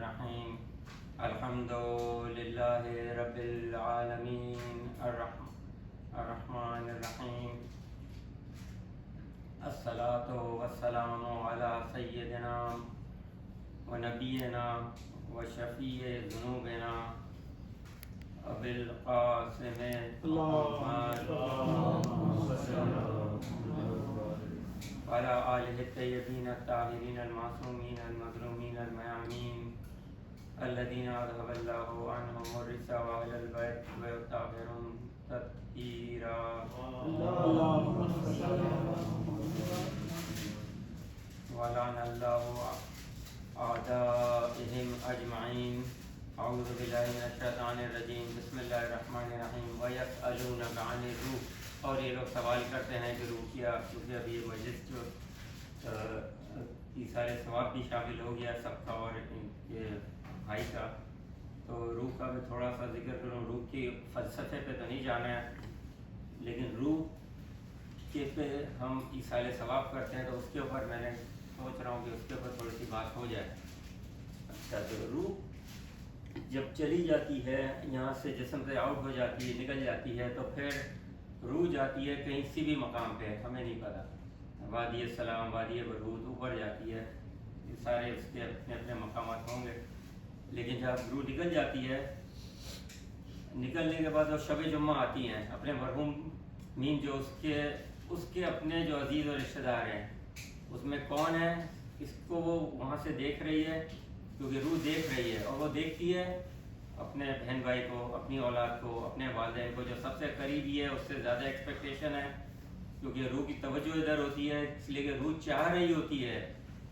الرحیم الحمد للہ رب العالمین الرحمن الرحیم الصلاۃ والسلام علی سیدنا و نبینا و شفیع ذنوبنا ابی القاسم محمد وعلى آلہ الطیبین الطاہرین المعصومین المظلومین الميامین الذین اذهب اللہ عنہم الرجس وأهل البیت ويطهرهم تطہیرا ولعن اللہ اعدائهم اجمعین. اعوذ باللہ من الشیطان الرجیم. بسم اللہ الرحمن الرحیم. وَيَسْأَلُونَكَ عَنِ الرُّوحِ. اور یہ لوگ سوال کرتے ہیں کہ روح کیا، کیونکہ ابھی یہ مجلس جو ایثار ثواب بھی شامل ہو گیا سب کا اور ان کے بھائی کا، تو روح کا بھی تھوڑا سا ذکر کروں. روح کی فلسفے پہ تو نہیں جانا ہے، لیکن روح کے پہ ہم ایثار ثواب کرتے ہیں تو اس کے اوپر میں نے سوچ رہا ہوں کہ اس کے اوپر تھوڑی سی بات ہو جائے. اچھا، تو روح جب چلی جاتی ہے یہاں سے، جسم سے آؤٹ ہو جاتی ہے، نکل جاتی ہے، تو پھر روح جاتی ہے کہیں سی بھی مقام پہ، ہمیں نہیں پتہ، وادی السلام، وادی برہوت، اوپر جاتی ہے. یہ سارے اس کے اپنے اپنے مقامات ہوں گے. لیکن جب روح نکل جاتی ہے، نکلنے کے بعد وہ شب جمعہ آتی ہیں، اپنے مرحوم مین جو اس کے اپنے جو عزیز اور رشتہ دار ہیں، اس میں کون ہے، اس کو وہ وہاں سے دیکھ رہی ہے، کیونکہ روح دیکھ رہی ہے، اور وہ دیکھتی ہے اپنے بہن بھائی کو، اپنی اولاد کو، اپنے والدین کو، جو سب سے قریبی ہے، اس سے زیادہ ایکسپیکٹیشن ہے، کیونکہ روح کی توجہ ادھر ہوتی ہے. اس لیے کہ روح چاہ رہی ہوتی ہے،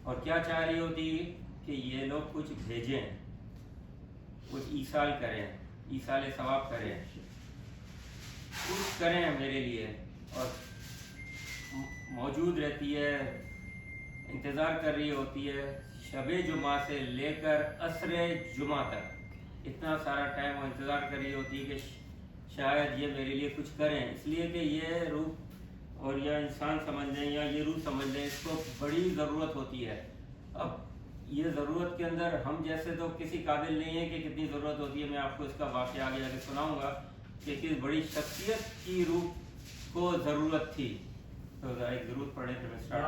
اور کیا چاہ رہی ہوتی ہے کہ یہ لوگ کچھ بھیجیں، کچھ ایصال کریں، ایصال ثواب کریں، کچھ کریں میرے لیے. اور موجود رہتی ہے، انتظار کر رہی ہوتی ہے شب جمعہ سے لے کر عصر جمعہ تک. اتنا سارا ٹائم وہ انتظار کر رہی ہوتی ہے کہ شاید یہ میرے لیے کچھ کریں. اس لیے کہ یہ روح اور یا انسان سمجھ لیں یا یہ روح سمجھ لیں، اس کو بڑی ضرورت ہوتی ہے. اب یہ ضرورت کے اندر ہم جیسے تو کسی قابل نہیں ہے کہ کتنی ضرورت ہوتی ہے. میں آپ کو اس کا واقعہ آگے جا کے سناؤں گا کہ کس بڑی شخصیت کی روح کو ضرورت تھی. تو ذرا ایک ضرورت پڑھیں پھر میں اسٹارٹ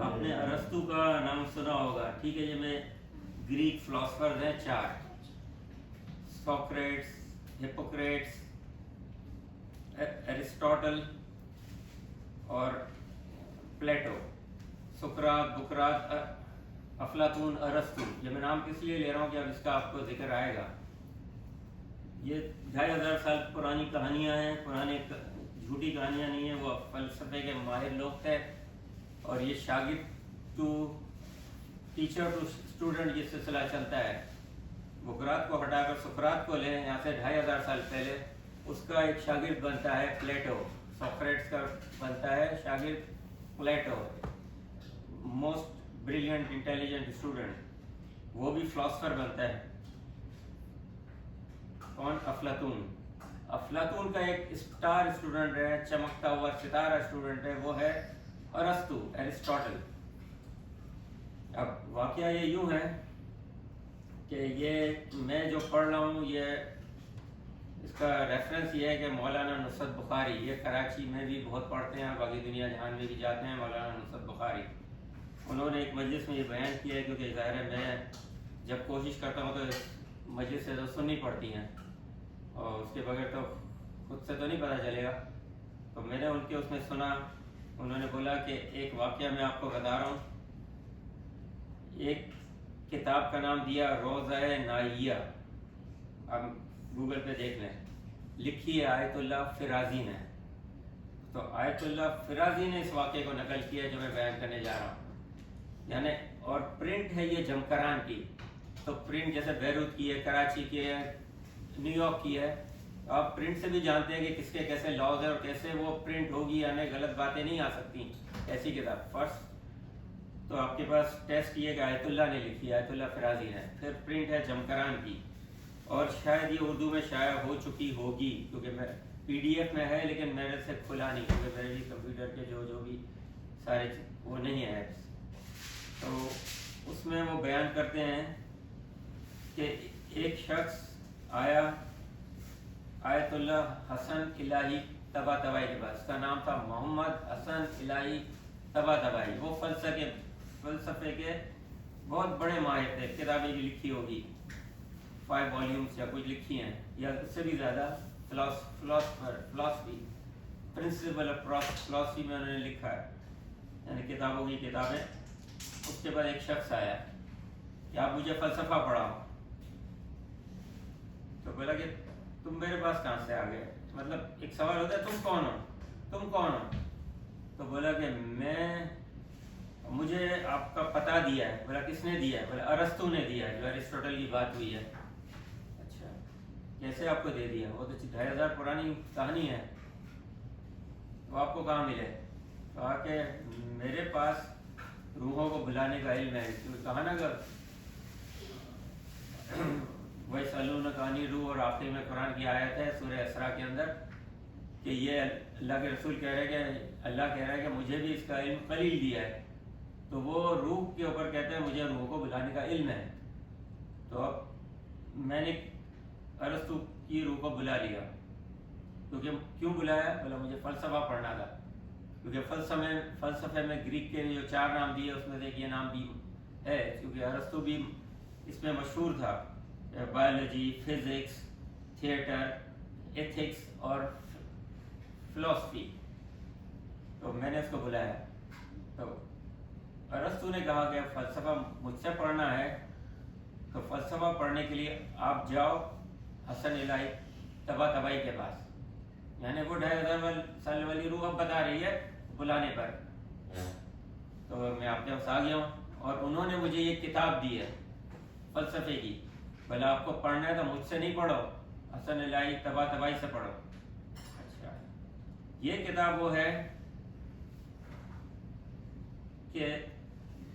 آپ نے ارسطو کا نام سنا ہوگا، ٹھیک ہے؟ یہ میں گریک فلاسفرز ہیں 4: سوکریٹس، ہپوکریٹس، ایرسٹاٹل اور پلیٹو. سقراط، بقراط، افلاطون، ارسطو. یہ میں نام کس لیے لے رہا ہوں کہ اب اس کا آپ کو ذکر آئے گا. یہ 2500 سال پرانی کہانیاں ہیں، پرانے جھوٹی کہانیاں نہیں ہیں. وہ فلسفے کے ماہر لوگ تھے، اور یہ شاگرد ٹو ٹیچر ٹو اسٹوڈنٹ یہ سلسلہ چلتا ہے. بقراط کو ہٹا کر سقراط کو لیں، یہاں سے 2500 سال پہلے. اس کا ایک شاگرد بنتا ہے پلیٹو. سوکریٹس کا بنتا ہے شاگرد Plato, most brilliant intelligent student. وہ بھی فلاسفر بنتا ہے. کون؟ افلاطون. افلاطون کا ایک اسٹار اسٹوڈنٹ ہے، چمکتا ہوا ستارہ اسٹوڈنٹ ہے، وہ ہے ارسطو، ایرسٹاٹل. اب واقعہ یہ یوں ہے کہ یہ میں جو پڑھ رہا ہوں، یہ اس کا ریفرنس یہ ہے کہ مولانا نصرت بخاری، یہ کراچی میں بھی بہت پڑھتے ہیں، باقی دنیا جہان میں بھی جاتے ہیں. مولانا نصرت بخاری انہوں نے ایک مجلس میں یہ بیان کیا ہے، کیونکہ ظاہر ہے میں جب کوشش کرتا ہوں تو مجلس سے تو سننی پڑتی ہیں، اور اس کے بغیر تو خود سے تو نہیں پتہ چلے گا. تو میں نے ان کے اس میں سنا، انہوں نے بولا کہ ایک واقعہ میں آپ کو بتا رہا ہوں. ایک کتاب کا نام دیا روضہ نائیہ، اب گوگل پہ دیکھ لیں، لکھی ہے آیت اللہ فرازی نے. تو آیت اللہ فرازی نے اس واقعے کو نقل کیا ہے جو میں بیان کرنے جا رہا ہوں. یعنی اور پرنٹ ہے یہ جمکران کی. تو پرنٹ جیسے بیروت کی ہے، کراچی کی ہے، نیو یارک کی ہے. آپ پرنٹ سے بھی جانتے ہیں کہ کس کے کیسے لاز ہے اور کیسے وہ پرنٹ ہوگی، یعنی غلط باتیں نہیں آ سکتی ایسی کتاب. فرسٹ تو آپ کے پاس ٹیسٹ یہ کہ آیت اللہ نے لکھی، آیت اللہ فرازی نے. پھر پرنٹ ہے جمکران کی، اور شاید یہ اردو میں شائع ہو چکی ہوگی، کیونکہ میں PDF میں ہے لیکن میرے سے کھلا نہیں، کیونکہ میرے بھی کمپیوٹر کے جو بھی سارے وہ نہیں ہے ایپس. تو میں وہ بیان کرتے ہیں کہ ایک شخص آیا آیت اللہ حسن الہی طباطبائی کے پاس، اس کا نام تھا محمد حسن الہی طباطبائی. وہ فلسفے کے بہت بڑے ماہر تھے، کتابیں بھی لکھی ہوگی 5 والیومس یا کچھ لکھی ہیں یا اس سے بھی زیادہ. فلاسفی پرنسپل آف فلاسفی میں انہوں نے لکھا ہے، یعنی کتابوں کی کتابیں. اس کے بعد ایک شخص آیا کہ آپ مجھے فلسفہ پڑھاؤ. تو بولا کہ تم میرے پاس کہاں سے آ گئے؟ مطلب ایک سوال ہوتا ہے تم کون ہو؟ تو بولا کہ مجھے آپ کا پتہ دیا ہے. بولا کس نے دیا ہے؟ بولا ارسطو نے دیا ہے، جو ایرسٹوٹل کی بات ہوئی ہے. اچھا کیسے آپ کو دے دیا؟ وہ تو 2500 پرانی کہانی ہے، تو آپ کو کہاں ملے؟ کہا کہ میرے پاس روحوں کو بلانے کا علم ہے. کہا نا کہ وَيَسْأَلُونَكَ عَنِ الرُّوحِ، اور آخر میں قرآن کی آیت ہے سورہ اسراء کے اندر کہ یہ اللہ کے رسول کہہ رہے کہ اللہ کہہ رہا ہے کہ مجھے بھی اس کا علم قلیل دیا ہے. تو وہ روح کے اوپر کہتے ہیں مجھے روح کو بلانے کا علم ہے. تو اب میں نے ارسطو کی روح کو بلا لیا. کیونکہ کیوں بلایا؟ بولا مجھے فلسفہ پڑھنا تھا. کیونکہ فلسفے میں گریک کے جو 4 نام دیے اس میں سے ایک یہ نام بھی ہے، کیونکہ ارسطو بھی اس میں مشہور تھا. بایولوجی، فزکس، تھیٹر، ایتھکس اور فلسفی. تو میں نے اس کو بلایا. تو ارسطو نے کہا کہ فلسفہ مجھ سے پڑھنا ہے تو فلسفہ پڑھنے کے لیے آپ جاؤ حسن الہی طباطبائی کے پاس. یعنی وہ 2500 سال والی روح اب بتا رہی ہے بلانے پر. تو میں آپ کے پاس آ گیا ہوں اور انہوں نے مجھے یہ کتاب دی ہے فلسفے کی. بھلا آپ کو پڑھنا ہے تو مجھ سے نہیں پڑھو، حسن الہی طباطبائی سے پڑھو. اچھا یہ کتاب وہ ہے کہ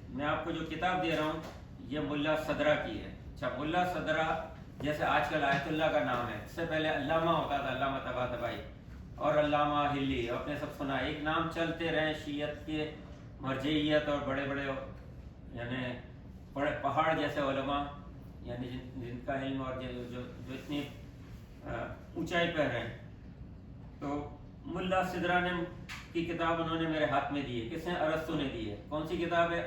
میں آپ کو جو کتاب دے رہا ہوں یہ ملا صدرہ کی ہے. اچھا ملا صدرہ جیسے آج کل آیت اللہ کا نام ہے، اس سے پہلے علامہ ہوتا تھا، علامہ طباطبائی اور علامہ ہلی، آپ نے سب سنا. ایک نام چلتے رہے شیعت کے مرجعیت اور بڑے بڑے یعنی بڑے پہاڑ جیسے علماء، یعنی جن کا علم اور جو اتنی اونچائی پہ ہیں. تو ملا صدرہ نے کی کتاب انہوں نے میرے ہاتھ میں دی ہے. کس نے؟ ارسطو نے دی ہے. کون سی کتاب ہے؟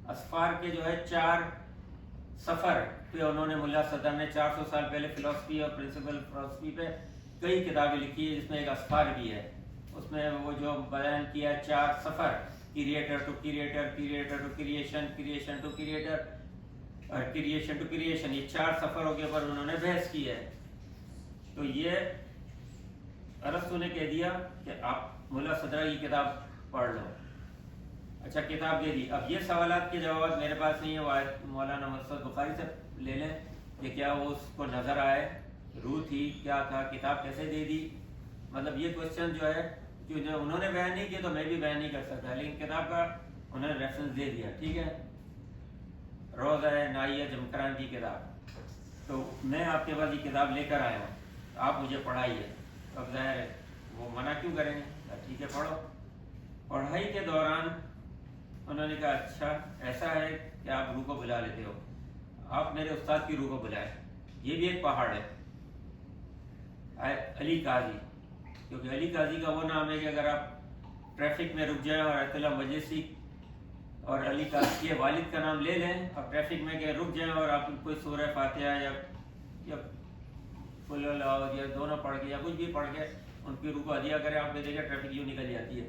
اسفار کے جو ہے 4 سفر پہ انہوں نے ملا صدرہ نے 400 سال پہلے فلسفی اور پرنسپل فلسفی پہ کئی کتابیں لکھی ہے، جس میں ایک اسفار بھی ہے. اس میں وہ جو بیان کیا 4 سفر، creator to creator, creator to creation, creation to creator اور کریشن ٹو کریشن، یہ 4 سفروں کے اوپر انہوں نے بحث کی ہے. تو یہ ارسطو نے کہہ دیا کہ آپ ملا صدرہ کی کتاب پڑھ لو. اچھا کتاب دے دی. اب یہ سوالات کے جوابات میرے پاس نہیں ہے، وہ مولانا مسعود بخاری سے لے لیں کہ کیا وہ اس کو نظر آئے، روح تھی، کیا تھا، کتاب کیسے دے دی. مطلب یہ کوشچن جو ہے جو انہوں نے بیان نہیں کیا تو میں بھی بیان نہیں کر سکتا، لیکن کتاب کا انہوں نے ریفرنس دے دیا. ٹھیک ہے، روضہ نائیہ جمکران کی کتاب. تو میں آپ کے پاس یہ کتاب لے کر آیا ہوں، آپ مجھے پڑھائیے. اب ظاہر ہے وہ منع کیوں کریں گے؟ ٹھیک ہے پڑھو. پڑھائی کے دوران انہوں نے کہا اچھا ایسا ہے کہ آپ روح کو بلا لیتے ہو، آپ میرے استاد کی روح کو بلائے. یہ بھی ایک پہاڑ ہے، علی قاضی. کیونکہ علی قاضی کا وہ نام ہے کہ اگر آپ ٹریفک میں رک جائیں اور آیت اللہ مجلسی اور علی قاضی کے والد کا نام لے لیں اور ٹریفک میں کہ رک جائیں اور آپ کوئی سورہ فاتحہ یا قل اللہ یا دونوں پڑھ کے یا کچھ بھی پڑھ کے ان کی روح کو ہدیہ کریں، آپ نے دیکھا ٹریفک یوں نکل جاتی ہے.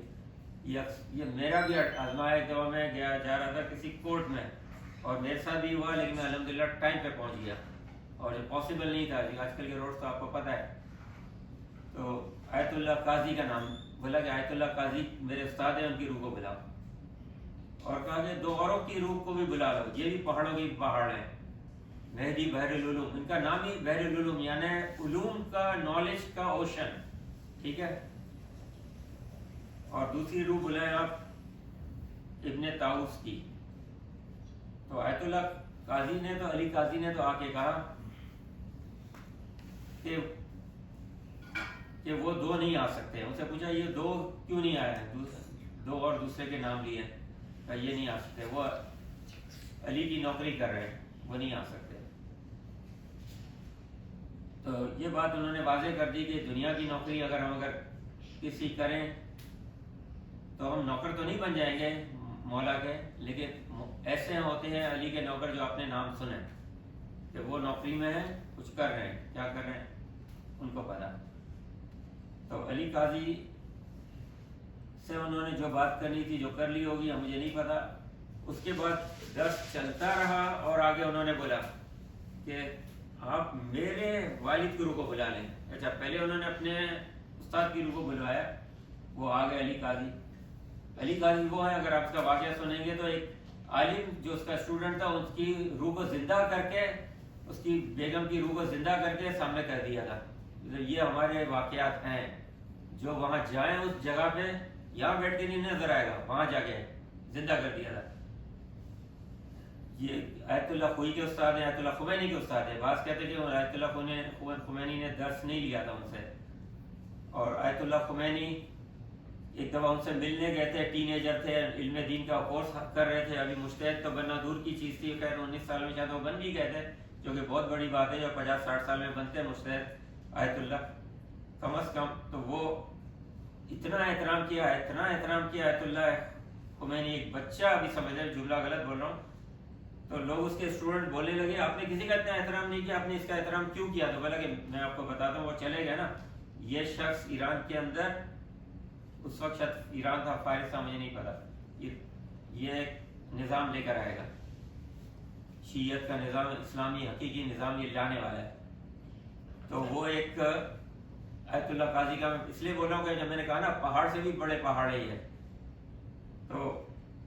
یہ میرا بھی آزمایا کہ میں جا رہا تھا کسی کورٹ میں اور میرے ساتھ بھی ہوا، لیکن میں الحمدللہ ٹائم پہ پہنچ گیا اور یہ پاسبل نہیں تھا. آج کل کے روڈ تو آپ کو پتہ ہے. تو آیت اللہ قاضی کا نام بولا کہ آیت اللہ قاضی میرے استاد ہیں، ان کی روح کو بلاؤ. اور کہا کہ 2 اوروں کی روح کو بھی بلا لو، یہ بھی پہاڑوں کی پہاڑ ہیں. مہدی بحر العلوم، ان کا نام ہی بحر العلوم یعنی علوم کا، نالج کا اوشن. ٹھیک ہے. اور دوسری روح بلائیں آپ ابن طاؤس کی. تو آیت اللہ قاضی نے تو علی قاضی نے تو آ کے کہا کہ وہ 2 نہیں آ سکتے. ان سے پوچھا یہ 2 کیوں نہیں آئے ہیں؟ 2 اور دوسرے کے نام لیے، یہ نہیں آ سکتے. وہ علی کی نوکری کر رہے ہیں وہ نہیں آ سکتے۔ تو یہ بات انہوں نے واضح کر دی کہ دنیا کی نوکری اگر کسی کریں تو ہم نوکر تو نہیں بن جائیں گے مولا کے، لیکن ایسے ہوتے ہیں علی کے نوکر جو اپنے نام سنیں کہ وہ نوکری میں ہیں، کچھ کر رہے ہیں، کیا کر رہے ہیں ان کو پتا۔ تو علی قاضی سے انہوں نے جو بات کرنی تھی جو کر لی ہوگی، مجھے نہیں پتا۔ اس کے بعد درس چلتا رہا اور آگے انہوں نے بولا کہ آپ میرے والد کی روح کو بلا لیں۔ اچھا، پہلے انہوں نے اپنے استاد کی روح کو بلوایا، وہ آگے علی قاضی۔ علی قاضی وہ ہے، اگر آپ اس کا واقعہ سنیں گے تو ایک عالم جو اس کا اسٹوڈنٹ تھا اس کی روح کو زندہ کر کے، اس کی بیگم کی روح کو زندہ کر کے سامنے کر دیا تھا۔ یہ ہمارے واقعات ہیں، جو وہاں جائیں اس جگہ پہ، یہاں بیٹھ کے نہیں نظر آئے گا، وہاں جا کے زندہ کر دیا تھا۔ یہ آیت اللہ خوئی کے استاد ہیں، آیت اللہ خمینی کے استاد ہیں۔ بعض کہتے ہیں کہ آیت اللہ خمینی نے درس نہیں لیا تھا ان سے، اور آیت اللہ خمینی ایک دفعہ ان سے ملنے گئے تھے، ٹین ایجر تھے، علم دین کا کورس کر رہے تھے، ابھی مجتہد تو بننا دور کی چیز تھی، خیر 19 سال میں شاید وہ بن بھی گئے تھے، جو کہ بہت بڑی بات ہے، جو 50-60 سال میں بنتے ہیں مجتہد آیت اللہ کم از کم۔ تو وہ اتنا احترام کیا آیت اللہ خمینی، ایک بچہ ابھی سمجھے، جملہ غلط بول رہا ہوں، تو لوگ اس کے اسٹوڈنٹ بولنے لگے آپ نے کسی کا اتنا احترام نہیں کیا، آپ نے اس کا احترام کیوں کیا؟ تو بولا کہ میں آپ کو بتاتا ہوں، وہ چلے گئے نا، یہ شخص ایران کے اندر، اس وقت شاید ایران تھا، فارس تھا، مجھے نہیں پتا، یہ ایک نظام لے کر آئے گا، شیعت کا نظام، اسلامی حقیقی نظام یہ لانے والا ہے۔ تو وہ ایک آیت اللہ قاضی کا، میں اس لیے بول رہا ہوں کہ جب میں نے کہا نا پہاڑ سے بھی بڑے پہاڑ ہے یہ، تو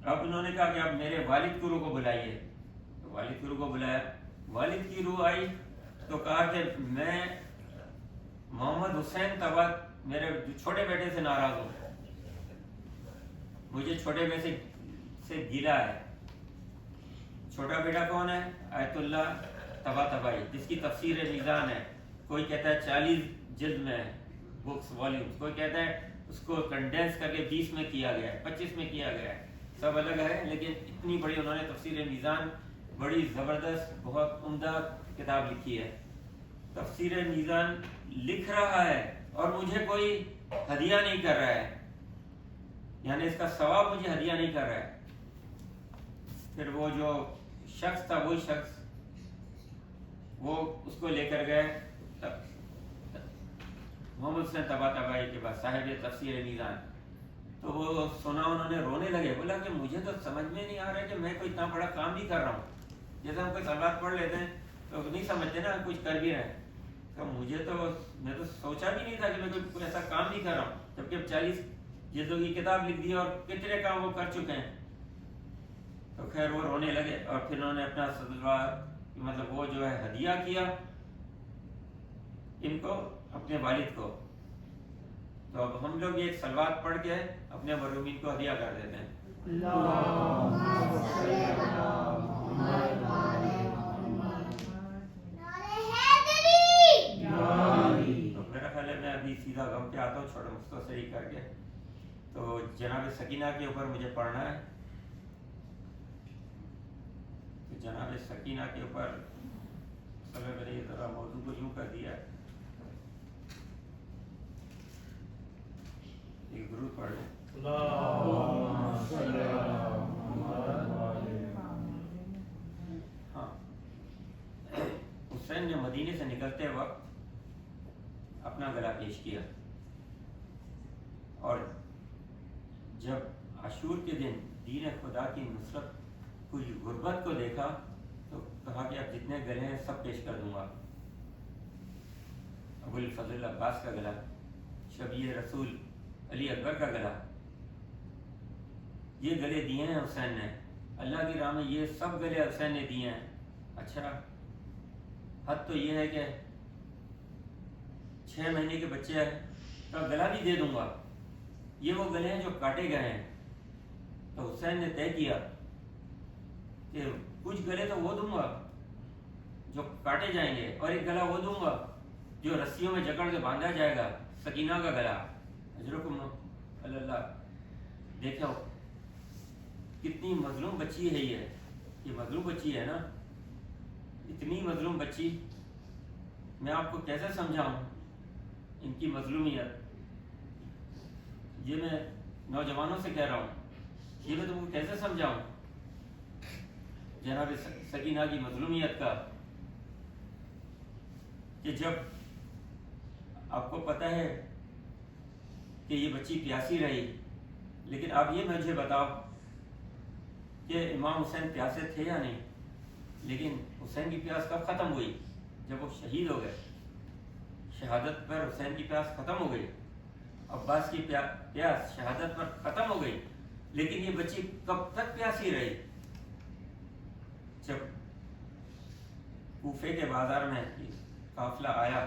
اب انہوں نے کہا کہ اب میرے والد کی روح کو بلائیے، تو والد کی روح کو بلایا، والد کی روح آئی تو کہا کہ میں محمد حسین طبع میرے چھوٹے بیٹے سے ناراض ہوں، مجھے چھوٹے بیٹے سے گلا ہے۔ چھوٹا بیٹا کون ہے؟ آیت اللہ طباطبائی، جس کی تفسیر میزان ہے، کوئی کہتا ہے 40 جلد میں بکس والیومز، کوئی کہتا ہے اس کو کنڈینس کر کے 20 میں کیا گیا ہے، 25 میں کیا گیا ہے، سب الگ ہے، لیکن اتنی بڑی انہوں نے تفسیر میزان، بڑی زبردست بہت عمدہ کتاب لکھی ہے۔ تفسیر میزان لکھ رہا ہے اور مجھے کوئی ہدیہ نہیں کر رہا ہے، یعنی اس کا ثواب مجھے ہدیہ نہیں کر رہا ہے۔ پھر وہ جو شخص تھا، وہی شخص وہ اس کو لے کر گئے محمد حسین طباطبائی کے پاس، صاحب تفسیر میزان، تو وہ سنا، انہوں نے رونے لگے، بولا کہ مجھے تو سمجھ میں نہیں آ رہا کہ میں کوئی اتنا بڑا کام بھی کر رہا ہوں، جیسے ہم کوئی سوالات پڑھ لیتے ہیں تو نہیں سمجھتے نا کچھ کر بھی رہے ہیں، تو میں تو سوچا بھی نہیں تھا کہ میں کوئی ایسا کام بھی کر رہا ہوں، جبکہ اب 40 جلدوں کی کتاب لکھ دی اور کتنے کام وہ کر چکے ہیں۔ تو خیر وہ رونے لگے، اور پھر انہوں نے اپنا مطلب وہ جو ہے ہدیہ کیا ان کو، اپنے والد کو۔ تو اب ہم لوگ ایک صلوات پڑھ کے اپنے مرحومین کو ہدیہ کر دیتے ہیں۔ تو میرا خیال ہے میں ابھی سیدھا غم پہ آتا ہوں، چھوٹا مختصر کر کے۔ تو جناب سکینہ کے اوپر مجھے پڑھنا ہے، تو جناب سکینہ کے اوپر میں نے ذرا موضوع کو یوں کر دیا ہے، ایک درود پڑھ لیں۔ ہاں، حسین نے مدینے سے نکلتے وقت اپنا گلا پیش کیا، اور جب عاشور کے دن دین خدا کی نصرت کوئی غربت کو دیکھا تو کہا کہ اب جتنے گلے ہیں سب پیش کر دوں گا۔ ابو الفضل عباس کا گلا، شبیہ رسول علی اکبر کا گلا، یہ گلے دیے ہیں حسین نے، اللہ کی راہ میں یہ سب گلے حسین نے دیے ہیں۔ اچھا، حد تو یہ ہے کہ 6 مہینے کے بچے کا گلا بھی دے دوں گا، یہ وہ گلے ہیں جو کاٹے گئے ہیں۔ تو حسین نے طے کیا کہ کچھ گلے تو وہ دوں گا جو کاٹے جائیں گے، اور ایک گلا وہ دوں گا جو رسیوں میں جکڑ کے باندھا جائے گا، سکینہ کا گلا۔ حضرکم اللہ، دیکھو کتنی مظلوم بچی ہے یہ، یہ مظلوم بچی ہے نا، اتنی مظلوم بچی، میں آپ کو کیسے سمجھاؤں ان کی مظلومیت؟ یہ میں نوجوانوں سے کہہ رہا ہوں، یہ میں تم کو کیسے سمجھاؤں جناب سکینہ کی مظلومیت کا، کہ جب آپ کو پتہ ہے کہ یہ بچی پیاسی رہی، لیکن اب یہ مجھے بتاؤ کہ امام حسین پیاسے تھے یا نہیں؟ لیکن حسین کی پیاس کب ختم ہوئی؟ جب وہ شہید ہو گئے، شہادت پر حسین کی پیاس ختم ہو گئی، عباس کی پیاس شہادت پر ختم ہو گئی، لیکن یہ بچی کب تک پیاسی رہی؟ جب کوفے کے بازار میں قافلہ آیا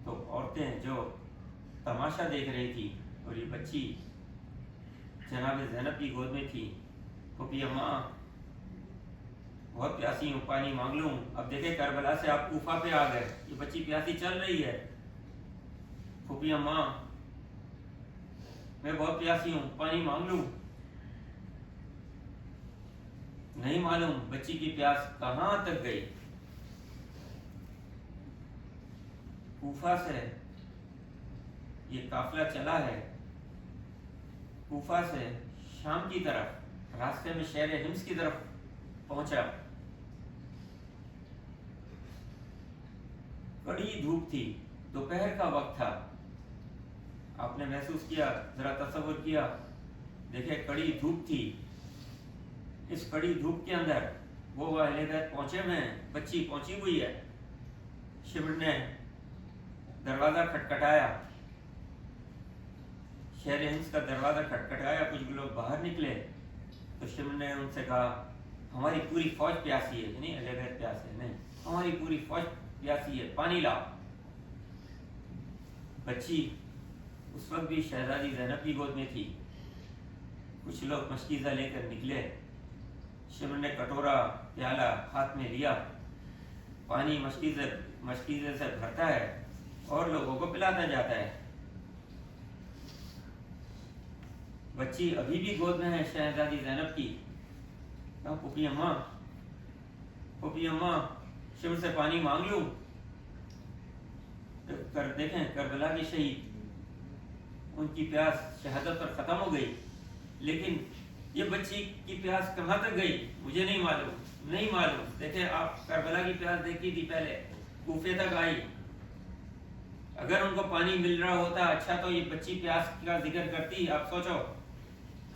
تو عورتیں جو تماشا دیکھ رہی تھی اور یہ بچی جناب زینب کی گود میں تھی، پھوپھی اماں بہت پیاسی ہوں، پانی مانگ لوں؟ اب دیکھیں کربلا سے آپ کوفہ پہ آ گئے، یہ بچی پیاسی چل رہی ہے، پھوپھی اماں میں بہت پیاسی ہوں، پانی مانگ لوں؟ نہیں معلوم بچی کی پیاس کہاں تک گئی۔ کوفہ سے یہ قافلہ چلا ہے، کوفہ سے شام کی طرف، راستے میں شہر حمص کی طرف پہنچا، کڑی دھوپ تھی، دوپہر کا وقت تھا، آپ نے محسوس کیا، ذرا تصور کیا، دیکھیں کڑی دھوپ تھی، اس کڑی دھوپ کے اندر وہ اہل بیت پہنچے ہوئے ہیں، بچی پہنچی ہوئی ہے، شمر نے دروازہ کھٹکھٹایا، شہر حمص کا دروازہ کھٹکھٹایا، کچھ لوگ باہر نکلے تو شمر نے ان سے کہا ہماری پوری فوج پیاسی ہے، یعنی اہل بیت پیاسے نہیں، ہماری پوری فوج پیاسی ہے، پانی لاؤ۔ بچی اس وقت بھی شہزادی زینب کی گود میں تھی، کچھ لوگ مشکیزہ لے کر نکلے، شمر نے کٹورا پیالہ ہاتھ میں لیا، پانی مشکیزے سے بھرتا ہے اور لوگوں کو پلاتا جاتا ہے، بچی ابھی بھی گود میں ہے شہزادی زینب کی، کہا پھوپھی اماں، پھوپھی اماں شمر سے پانی مانگ لوں؟ دیکھیں کربلا کے شہید، ان کی پیاس شہادت پر ختم ہو گئی، لیکن یہ بچی کی پیاس کہاں تک گئی مجھے نہیں معلوم۔ دیکھیں آپ کربلا کی پیاس دیکھی تھی، پہلے کوفے تک آئی، اگر ان کو پانی مل رہا ہوتا اچھا تو یہ بچی پیاس کا ذکر کرتی، آپ سوچو،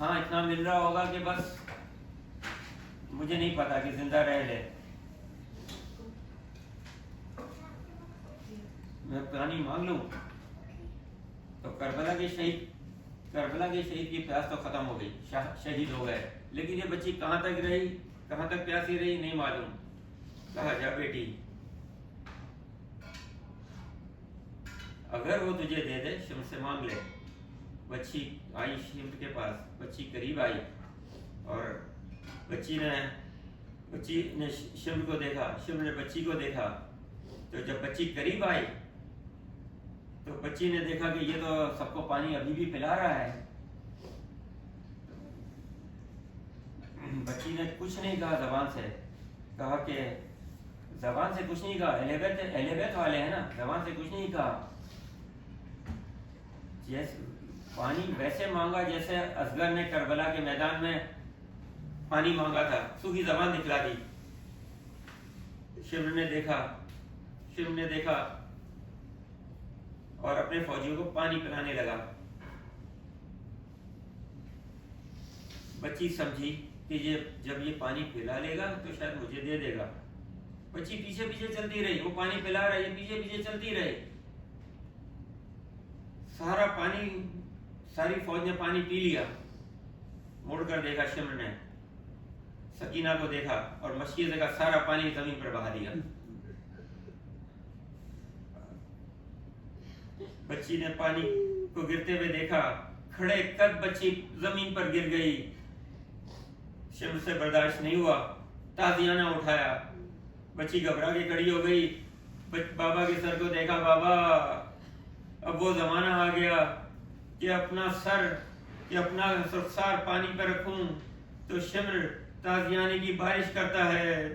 ہاں اتنا مل رہا ہوگا کہ بس مجھے نہیں پتا کہ زندہ رہ لے، میں پانی مانگ لوں؟ تو کربلا کے شہید کی پیاس تو ختم ہو گئی، شہید ہو گئے، لیکن یہ بچی کہاں تک رہی، کہاں تک پیاسی رہی نہیں معلوم۔ کہا جا بیٹی اگر وہ تجھے دے دے شمر سے مانگ لے۔ بچی آئی شمر کے پاس، بچی قریب آئی اور بچی نے شمر کو دیکھا، شمر نے بچی کو دیکھا، تو جب بچی قریب آئی تو بچی نے دیکھا کہ یہ تو سب کو پانی ابھی بھی پلا رہا ہے، بچی نے کچھ نہیں کہا، زبان سے کچھ نہیں کہا، اہل بیت والے ہیں نا، زبان سے کچھ نہیں کہا، جیسے پانی ویسے مانگا جیسے اصغر نے کربلا کے میدان میں پانی مانگا تھا، سوکھی زبان دکھلا دی۔ شمر نے دیکھا اور اپنے فوجیوں کو پانی پلانے لگا۔ بچی سمجھی کہ جب یہ پانی پلا لے گا تو شاید مجھے دے دے گا، بچی پیچھے پیچھے چلتی رہی، وہ پانی پلا رہا ہے، یہ پیچھے پیچھے چلتی رہی، ساری فوج نے پانی پی لیا۔ مڑ کر دیکھا شمر نے، سکینہ کو دیکھا اور مشکیزے کا سارا پانی زمین پر بہا دیا۔ بچی نے پانی کو گرتے ہوئے دیکھا، کھڑے قد بچی زمین پر گر گئی، شمر سے برداشت نہیں ہوا، تازیانہ اٹھایا، بچی گھبرا کے کھڑی ہو گئی، بابا کے سر کو دیکھا، بابا اب وہ زمانہ آ گیا کہ اپنا رخسار پانی پر رکھوں تو شمر تازیانے کی بارش کرتا ہے.